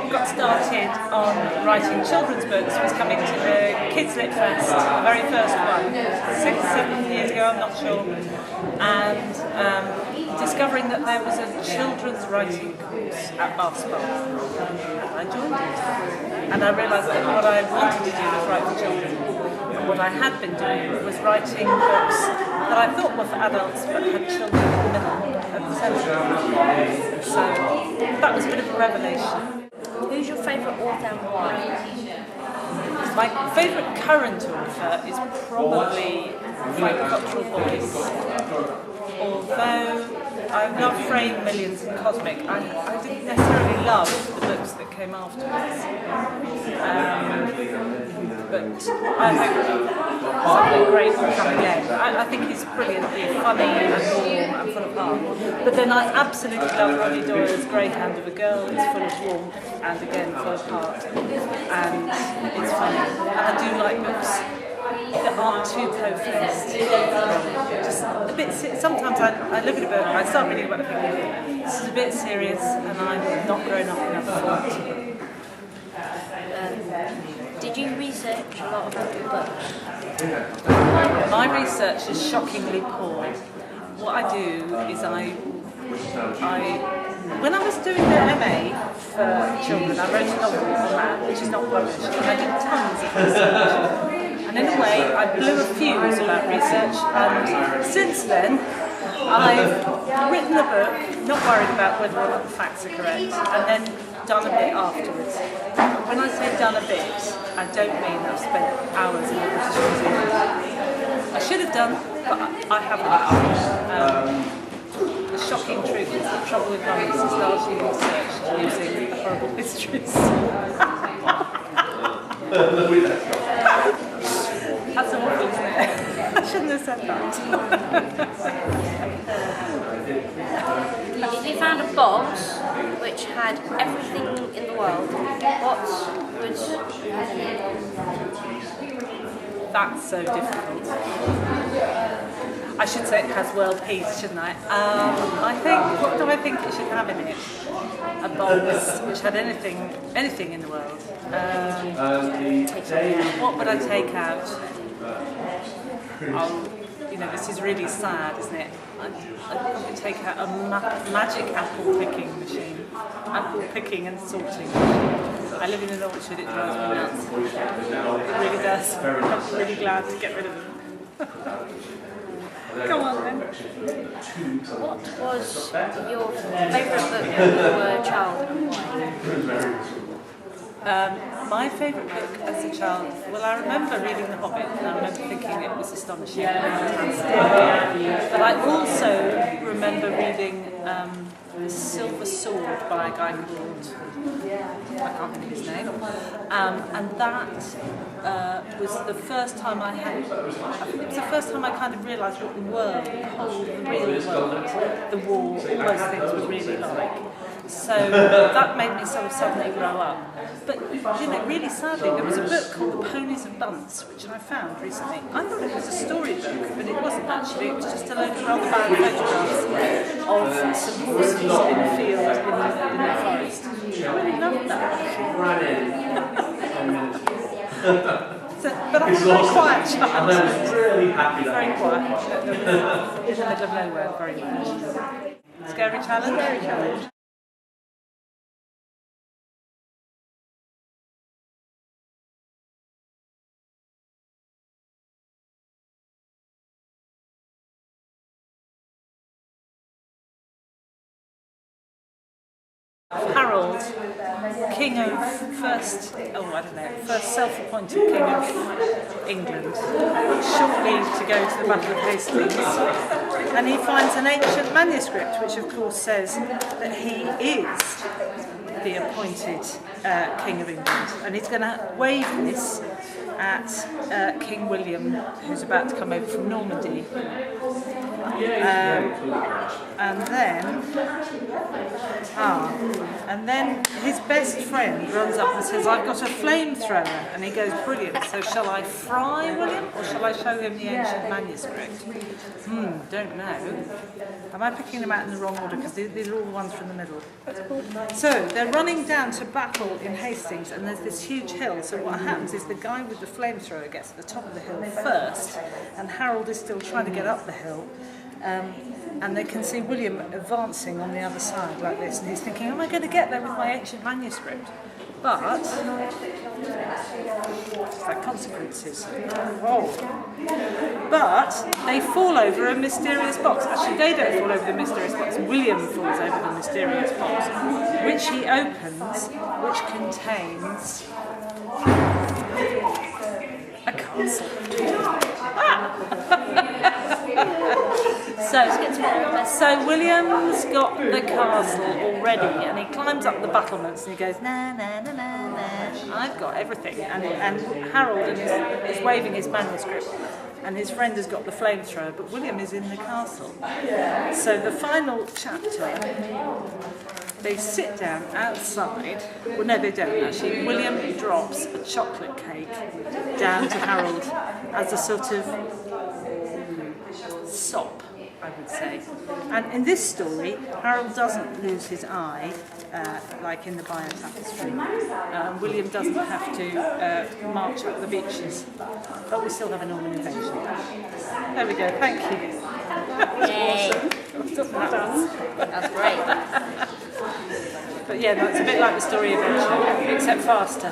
what got started on writing children's books was coming to the Kids Lit Fest, the very first one, 6-7 years ago, I'm not sure, and discovering that there was a children's writing course at Basketball. I joined it, and I realised that what I wanted to do was write for children. And what I had been doing was writing books that I thought were for adults but had children in the middle at the centre. So that was a bit of a revelation. Who's your favourite author and why? My favourite current author is probably Frank Cottrell Boyce. Although I love Frame, Millions and Cosmic, I didn't necessarily love the books that came afterwards. But I hope something great will come again. I think he's brilliantly funny and warm and full of heart. But then I absolutely love Ronnie Doyle's Greyhound of a Girl. It's full of warmth and again full of heart. And it's funny. And I do like books that aren't too po-faced. Just a bit. Sometimes I look at a book, I start reading what I think this is a bit serious, and I'm not grown up enough for it. Did you research a lot about your books? My research is shockingly poor. What I do is when I was doing the MA for children, I wrote a novel on that, which is not published, and I did tons of research. And in a way, I blew a fuse about research, and since then, I've written a book, not worried about whether or not the facts are correct, and then done a bit afterwards. When I say done a bit, I don't mean I've spent hours in the British Museum. I should have done, but I haven't. The shocking truth is the trouble with novels is largely researched using horrible histories. That's awful, isn't it? I shouldn't have said that. If you found a box which had everything in the world, what would you have in it? That's so difficult. I should say it has world peace, shouldn't I? What do I think it should have in it? A box which had anything in the world. What would I take out? This is really sad, isn't it? I'd probably take out a magic apple picking machine. Apple picking and sorting machine. I live in an orchard, it drives me nuts. It really does. I'm really glad to get rid of them. Come on then. What was your favourite book when you were a child and why? My favourite book as a child, well, I remember reading The Hobbit and I remember thinking it was astonishing and fantastic. But I also remember reading The Silver Sword by a guy called, I can't think of his name, and that was the first time I kind of realised what the world, the whole real world, the war, all those things were really like. So that made me sort of suddenly grow up. But, really sadly, there was a book called The Ponies and Bunts, which I found recently. I thought it was a storybook, but it wasn't actually. It was just a load of rather bad photographs of some horses in a field in the forest. I really loved that. But I was a very quiet child. I'm really happy that Very quiet. In the middle of nowhere, very much. Scary challenge? Scary challenge. Harold, king of first self-appointed king of England, shortly to go to the Battle of Hastings, and he finds an ancient manuscript which of course says that he is the appointed King of England, and he's going to wave this at King William, who's about to come over from Normandy. And then his best friend runs up and says, I've got a flamethrower. And he goes, brilliant, so shall I fry William or shall I show him the ancient manuscript? Don't know. Am I picking them out in the wrong order? Because these are all the ones from the middle. So they're running down to battle in Hastings and there's this huge hill. So what happens is the guy with the flamethrower gets to the top of the hill first and Harold is still trying to get up the hill. And they can see William advancing on the other side like this, and he's thinking, am I going to get there with my ancient manuscript? But that consequences. But they fall over a mysterious box. Actually, they don't fall over the mysterious box. William falls over the mysterious box, which he opens, which contains a castle. So William's got the castle already, and he climbs up the battlements and he goes, na na na na na, I've got everything. And Harold is waving his manuscript, and his friend has got the flamethrower, but William is in the castle. So the final chapter, they sit down outside. Well, no, they don't actually. William drops a chocolate cake down to Harold as a sort of sop, I would say. And in this story, Harold doesn't lose his eye, like in the Bayeux Tapestry. William doesn't have to march up the beaches, but we still have a Norman invasion. There we go, thank you. Yay! That's great. But yeah, that's a bit like the story of Edge, except faster.